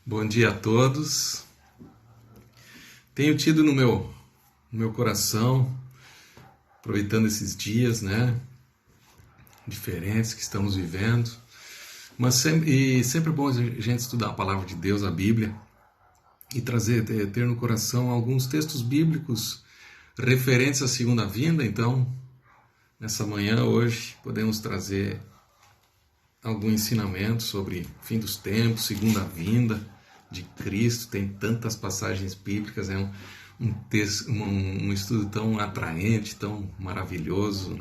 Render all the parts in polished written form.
Bom dia a todos. Tenho tido no meu coração, aproveitando esses dias, diferentes que estamos vivendo, mas sempre é bom a gente estudar a palavra de Deus, a Bíblia, e ter no coração alguns textos bíblicos referentes à segunda vinda. Então, nessa manhã, hoje, podemos trazer algum ensinamento sobre fim dos tempos, segunda vinda de Cristo. Tem tantas passagens bíblicas, é um estudo tão atraente, tão maravilhoso,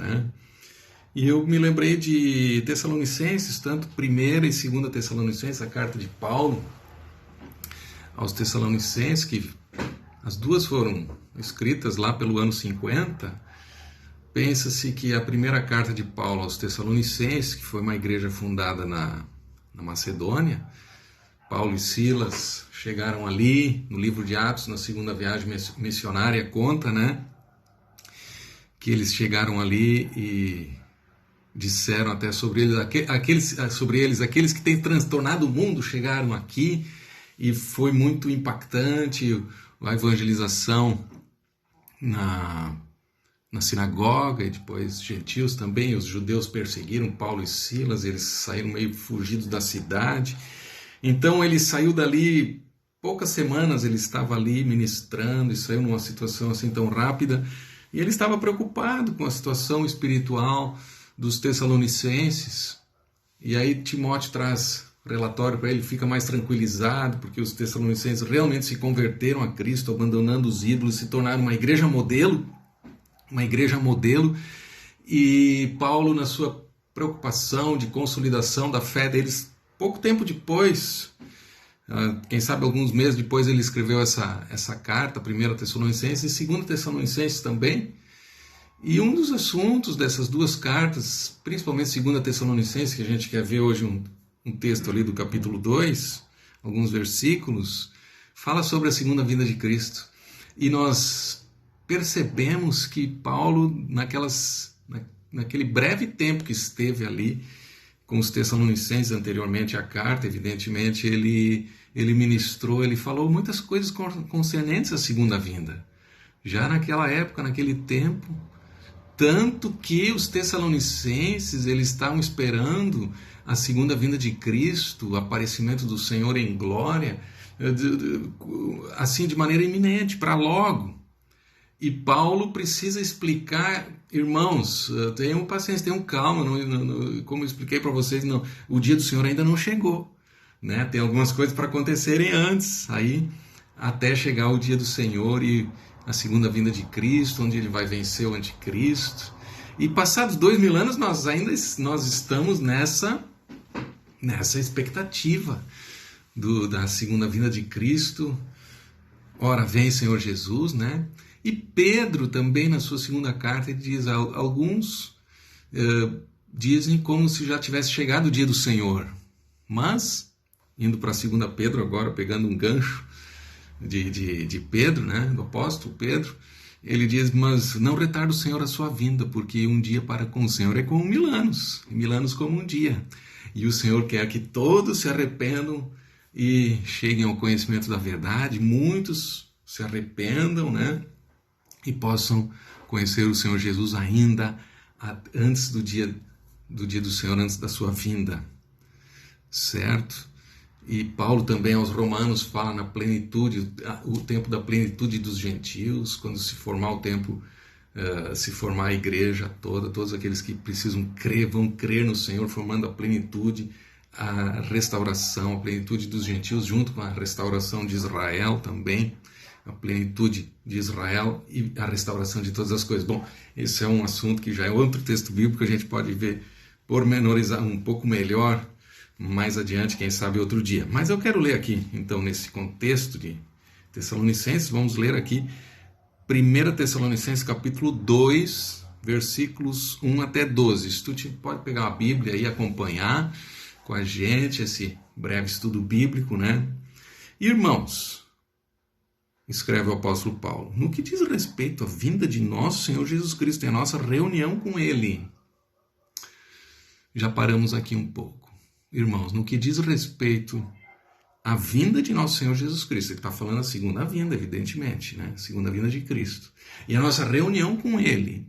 E eu me lembrei de Tessalonicenses, tanto 1ª e 2ª Tessalonicenses, a carta de Paulo aos Tessalonicenses, que as duas foram escritas lá pelo ano 50. Pensa-se que a primeira carta de Paulo aos Tessalonicenses, que foi uma igreja fundada na Macedônia, Paulo e Silas chegaram ali, no livro de Atos, na segunda viagem missionária, conta, que eles chegaram ali e disseram até sobre eles, aqueles que têm transtornado o mundo chegaram aqui, e foi muito impactante a evangelização na sinagoga, e depois gentios também. Os judeus perseguiram Paulo e Silas, eles saíram meio fugidos da cidade. Então ele saiu dali, poucas semanas ele estava ali ministrando, e saiu numa situação assim tão rápida, e ele estava preocupado com a situação espiritual dos Tessalonicenses. E aí Timóteo traz relatório para ele, fica mais tranquilizado, porque os Tessalonicenses realmente se converteram a Cristo, abandonando os ídolos, se tornaram uma igreja modelo, e Paulo, na sua preocupação de consolidação da fé deles, pouco tempo depois, quem sabe alguns meses depois, ele escreveu essa carta, 1ª Tessalonicenses e 2ª Tessalonicenses também. E um dos assuntos dessas duas cartas, principalmente 2ª Tessalonicenses, que a gente quer ver hoje um texto ali do capítulo 2, alguns versículos, fala sobre a segunda vinda de Cristo. E nós percebemos que Paulo, naquele breve tempo que esteve ali com os Tessalonicenses, anteriormente à carta, evidentemente, ele ministrou, ele falou muitas coisas concernentes à segunda vinda. Já naquela época, naquele tempo, tanto que os Tessalonicenses, eles estavam esperando a segunda vinda de Cristo, o aparecimento do Senhor em glória, assim, de maneira iminente, para logo. E Paulo precisa explicar: irmãos, tenham paciência, tenham calma, como eu expliquei para vocês, o dia do Senhor ainda não chegou, Tem algumas coisas para acontecerem antes, aí até chegar o dia do Senhor e a segunda vinda de Cristo, onde ele vai vencer o anticristo. E passados 2000 anos, nós estamos nessa expectativa da segunda vinda de Cristo. Ora, vem Senhor Jesus, E Pedro também, na sua segunda carta, ele diz: alguns dizem como se já tivesse chegado o dia do Senhor. Mas, indo para 2 Pedro agora, pegando um gancho de Pedro, do apóstolo Pedro, ele diz: mas não retarda o Senhor a sua vinda, porque um dia para com o Senhor é como 1000 anos, e 1000 anos como um dia. E o Senhor quer que todos se arrependam e cheguem ao conhecimento da verdade, muitos se arrependam, e possam conhecer o Senhor Jesus ainda antes do dia do Senhor, antes da sua vinda, certo? E Paulo também aos Romanos fala na plenitude, o tempo da plenitude dos gentios, quando se formar o tempo, se formar a igreja toda, todos aqueles que precisam crer, vão crer no Senhor, formando a plenitude, a restauração, a plenitude dos gentios, junto com a restauração de Israel também, a plenitude de Israel e a restauração de todas as coisas. Bom, esse é um assunto que já é outro texto bíblico, a gente pode ver, pormenorizar um pouco melhor mais adiante, quem sabe outro dia. Mas eu quero ler aqui, então, nesse contexto de Tessalonicenses, vamos ler aqui 1ª Tessalonicenses capítulo 2, versículos 1 até 12. Se tu pode pegar a Bíblia e acompanhar com a gente esse breve estudo bíblico, Irmãos, escreve o apóstolo Paulo, no que diz respeito à vinda de nosso Senhor Jesus Cristo e a nossa reunião com Ele. Já paramos aqui um pouco. Irmãos, no que diz respeito a vinda de nosso Senhor Jesus Cristo. Ele está falando a segunda vinda, evidentemente, né? Segunda vinda de Cristo. E a nossa reunião com Ele.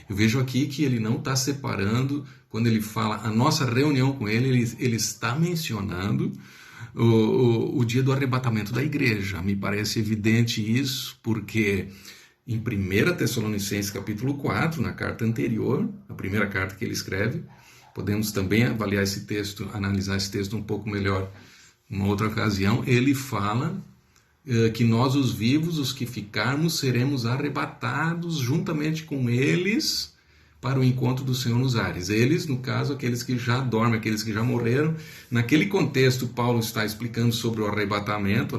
Eu vejo aqui que ele não está separando, quando ele fala a nossa reunião com ele está mencionando o dia do arrebatamento da igreja. Me parece evidente isso, porque em 1 Tessalonicenses capítulo 4, na carta anterior, a primeira carta que ele escreve, podemos também avaliar esse texto, analisar esse texto um pouco melhor numa outra ocasião, ele fala que nós os vivos, os que ficarmos, seremos arrebatados juntamente com eles para o encontro do Senhor nos ares. Eles, no caso, aqueles que já dormem, aqueles que já morreram. Naquele contexto, Paulo está explicando sobre o arrebatamento,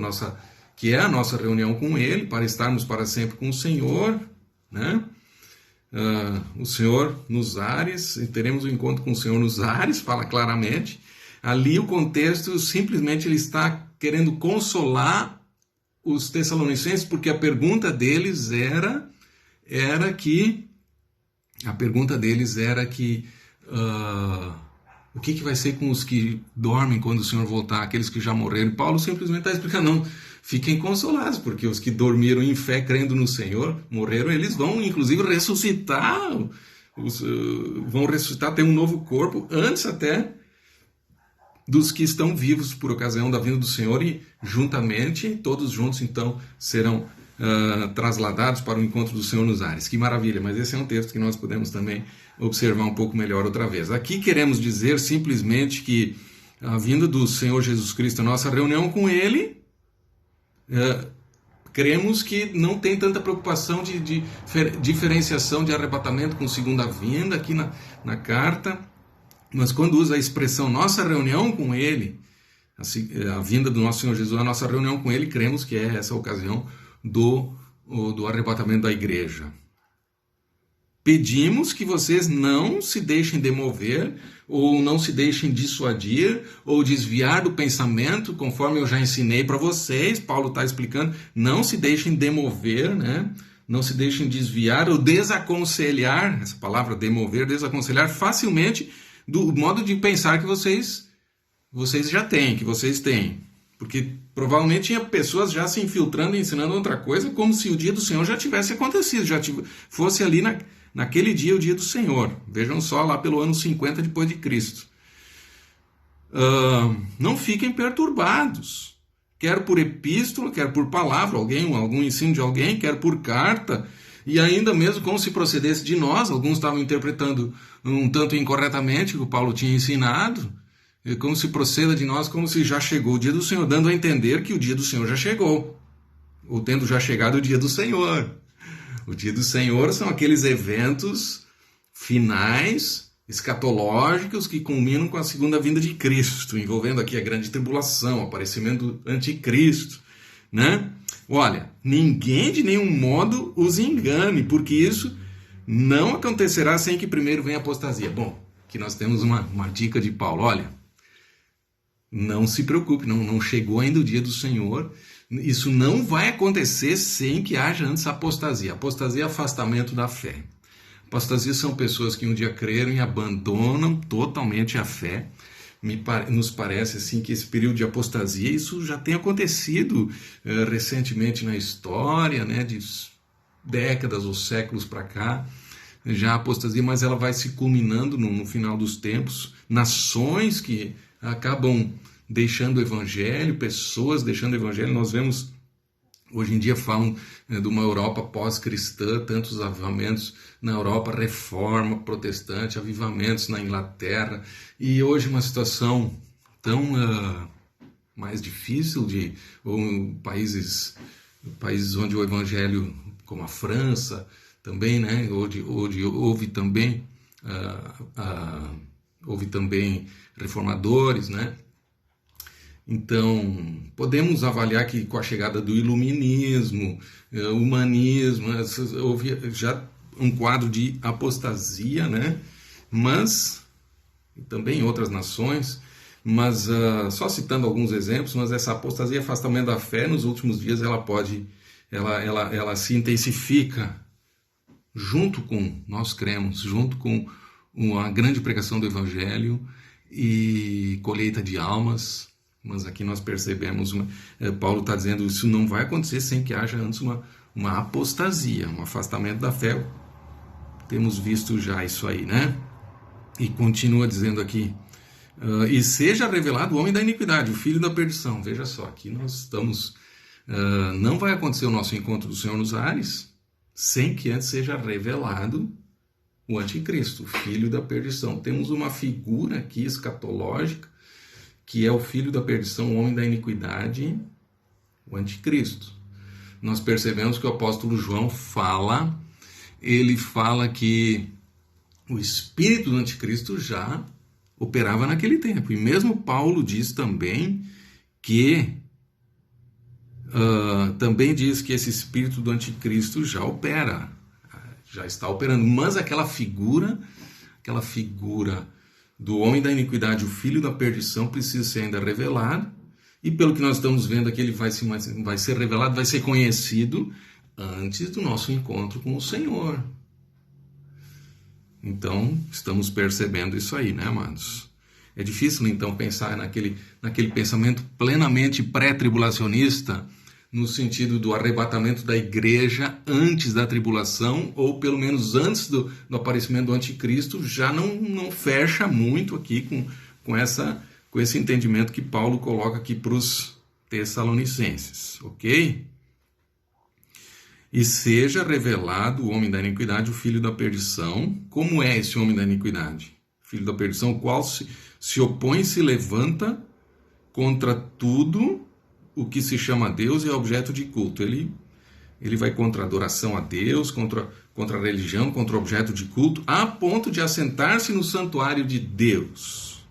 que é a nossa reunião com Ele, para estarmos para sempre com o Senhor, né? O Senhor nos ares, e teremos o encontro com o Senhor nos ares, fala claramente. Ali o contexto, simplesmente ele está querendo consolar os tessalonicenses, porque a pergunta deles era que o que vai ser com os que dormem quando o Senhor voltar, aqueles que já morreram? Paulo simplesmente está explicando, não, fiquem consolados, porque os que dormiram em fé, crendo no Senhor, morreram, eles vão inclusive ressuscitar, ter um novo corpo, antes até dos que estão vivos por ocasião da vinda do Senhor, e juntamente, todos juntos, então, serão trasladados para o encontro do Senhor nos ares. Que maravilha, mas esse é um texto que nós podemos também observar um pouco melhor outra vez. Aqui queremos dizer simplesmente que a vinda do Senhor Jesus Cristo, a nossa reunião com Ele, cremos que não tem tanta preocupação de diferenciação de arrebatamento com segunda vinda aqui na carta. Mas quando usa a expressão nossa reunião com Ele, a vinda do nosso Senhor Jesus, a nossa reunião com Ele, cremos que é essa ocasião do arrebatamento da igreja. Pedimos que vocês não se deixem demover, ou não se deixem dissuadir, ou desviar do pensamento, conforme eu já ensinei para vocês. Paulo está explicando, não se deixem demover, né? Não se deixem desviar ou desaconselhar, essa palavra demover, desaconselhar facilmente do modo de pensar que vocês já têm, que vocês têm. Porque provavelmente tinha pessoas já se infiltrando e ensinando outra coisa, como se o dia do Senhor já tivesse acontecido, fosse ali naquele dia o dia do Senhor. Vejam só, lá pelo ano 50 depois de Cristo. Não fiquem perturbados, quer por epístola, quer por palavra, algum ensino de alguém, quer por carta, e ainda mesmo como se procedesse de nós. Alguns estavam interpretando um tanto incorretamente o que o Paulo tinha ensinado, como se proceda de nós, como se já chegou o dia do Senhor, dando a entender que o dia do Senhor já chegou, ou tendo já chegado o dia do Senhor. O dia do Senhor são aqueles eventos finais, escatológicos, que culminam com a segunda vinda de Cristo, envolvendo aqui a grande tribulação, o aparecimento do anticristo, né? Olha, ninguém de nenhum modo os engane, porque isso não acontecerá sem que primeiro venha a apostasia. Bom, aqui nós temos uma dica de Paulo. Olha, não se preocupe, não chegou ainda o dia do Senhor. Isso não vai acontecer sem que haja antes a apostasia. Apostasia é afastamento da fé. Apostasia são pessoas que um dia creram e abandonam totalmente a fé. Nos parece assim que esse período de apostasia, isso já tem acontecido recentemente na história, né, de décadas ou séculos para cá, já a apostasia, mas ela vai se culminando no final dos tempos, nações que acabam deixando o evangelho, pessoas deixando o evangelho. Nós vemos, hoje em dia falam de uma Europa pós-cristã, tantos avivamentos na Europa, reforma protestante, avivamentos na Inglaterra, e hoje uma situação tão mais difícil, países onde o evangelho, como a França, também, né, onde houve também reformadores, né? Então, podemos avaliar que com a chegada do iluminismo, humanismo, houve já um quadro de apostasia, né? Mas, também em outras nações, mas só citando alguns exemplos, mas essa apostasia e afastamento da fé, nos últimos dias, ela se intensifica junto com, nós cremos, junto com uma grande pregação do Evangelho e colheita de almas, Mas aqui nós percebemos, Paulo está dizendo, isso não vai acontecer sem que haja antes uma apostasia, um afastamento da fé. Temos visto já isso aí, né? E continua dizendo aqui, e seja revelado o homem da iniquidade, o filho da perdição. Veja só, aqui nós estamos... não vai acontecer o nosso encontro do Senhor nos ares sem que antes seja revelado o anticristo, o filho da perdição. Temos uma figura aqui escatológica, que é o filho da perdição, o homem da iniquidade, o anticristo. Nós percebemos que o apóstolo João ele fala que o espírito do anticristo já operava naquele tempo. E mesmo Paulo diz também que esse espírito do anticristo já opera, já está operando. Mas aquela figura do homem da iniquidade, o filho da perdição, precisa ser ainda revelado. E pelo que nós estamos vendo aqui, ele vai ser revelado, vai ser conhecido antes do nosso encontro com o Senhor. Então, estamos percebendo isso aí, né, amados? É difícil, então, pensar naquele pensamento plenamente pré-tribulacionista, no sentido do arrebatamento da igreja antes da tribulação, ou pelo menos antes do aparecimento do anticristo, já não fecha muito aqui com esse entendimento que Paulo coloca aqui para os tessalonicenses, ok? E seja revelado o homem da iniquidade, o filho da perdição. Como é esse homem da iniquidade? Filho da perdição, o qual se opõe e se levanta contra tudo o que se chama Deus e é objeto de culto. Ele vai contra a adoração a Deus, contra a religião, contra o objeto de culto, a ponto de assentar-se no santuário de Deus.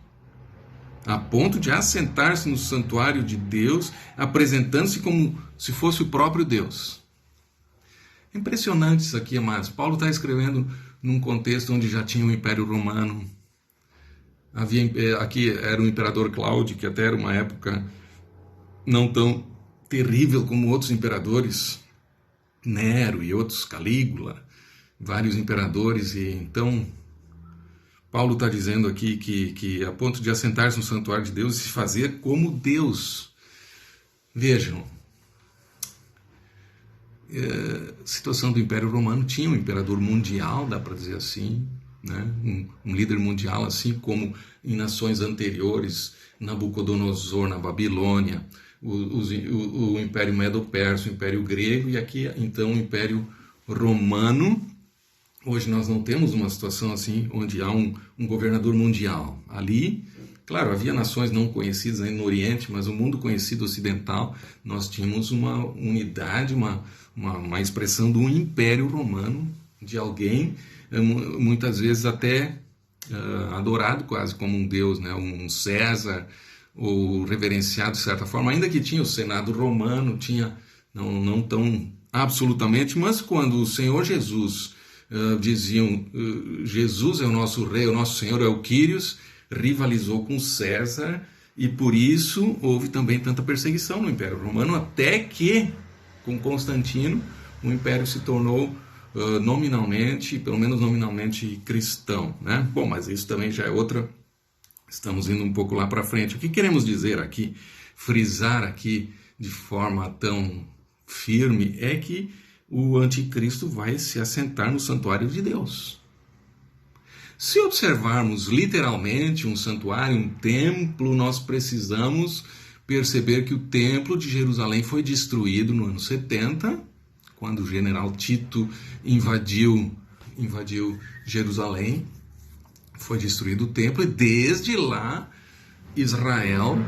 A ponto de assentar-se no santuário de Deus, apresentando-se como se fosse o próprio Deus. Impressionante isso aqui, amados. Paulo está escrevendo num contexto onde já tinha o Império Romano. Aqui era o imperador Cláudio, que até era uma época não tão terrível como outros imperadores, Nero e outros, Calígula, vários imperadores. E então, Paulo está dizendo aqui que a ponto de assentar-se no santuário de Deus e se fazer como Deus. Vejam, a situação do Império Romano tinha um imperador mundial, dá para dizer assim, né? Um líder mundial, assim como em nações anteriores, Nabucodonosor na Babilônia, o Império Medo-Persa, o Império Grego, e aqui então o Império Romano. Hoje nós não temos uma situação assim, onde há um governador mundial. Ali, claro, havia nações não conhecidas ainda no Oriente, mas o mundo conhecido ocidental, nós tínhamos uma unidade, uma expressão do Império Romano, de alguém, muitas vezes até adorado quase como um deus, né? Um César, ou reverenciado de certa forma, ainda que tinha o Senado romano, tinha, não tão absolutamente, mas quando o Senhor Jesus diziam, Jesus é o nosso rei, o nosso Senhor é o Quírios, rivalizou com César, e por isso houve também tanta perseguição no Império Romano, até que, com Constantino, o Império se tornou nominalmente, pelo menos nominalmente, cristão, né? Bom, mas isso também já é outra... Estamos indo um pouco lá para frente. O que queremos dizer aqui, frisar aqui de forma tão firme, é que o anticristo vai se assentar no santuário de Deus. Se observarmos literalmente um santuário, um templo, nós precisamos perceber que o templo de Jerusalém foi destruído no ano 70, quando o general Tito invadiu Jerusalém. Foi destruído o templo, e desde lá Israel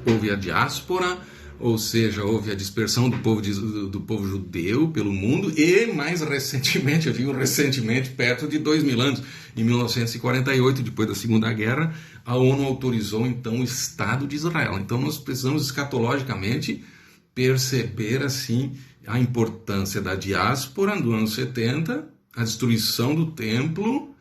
houve a diáspora, ou seja, houve a dispersão do povo judeu pelo mundo, e mais recentemente, eu digo recentemente, perto de 2000 anos, em 1948, depois da Segunda Guerra, a ONU autorizou então o Estado de Israel. Então nós precisamos escatologicamente perceber assim a importância da diáspora do ano 70, a destruição do templo,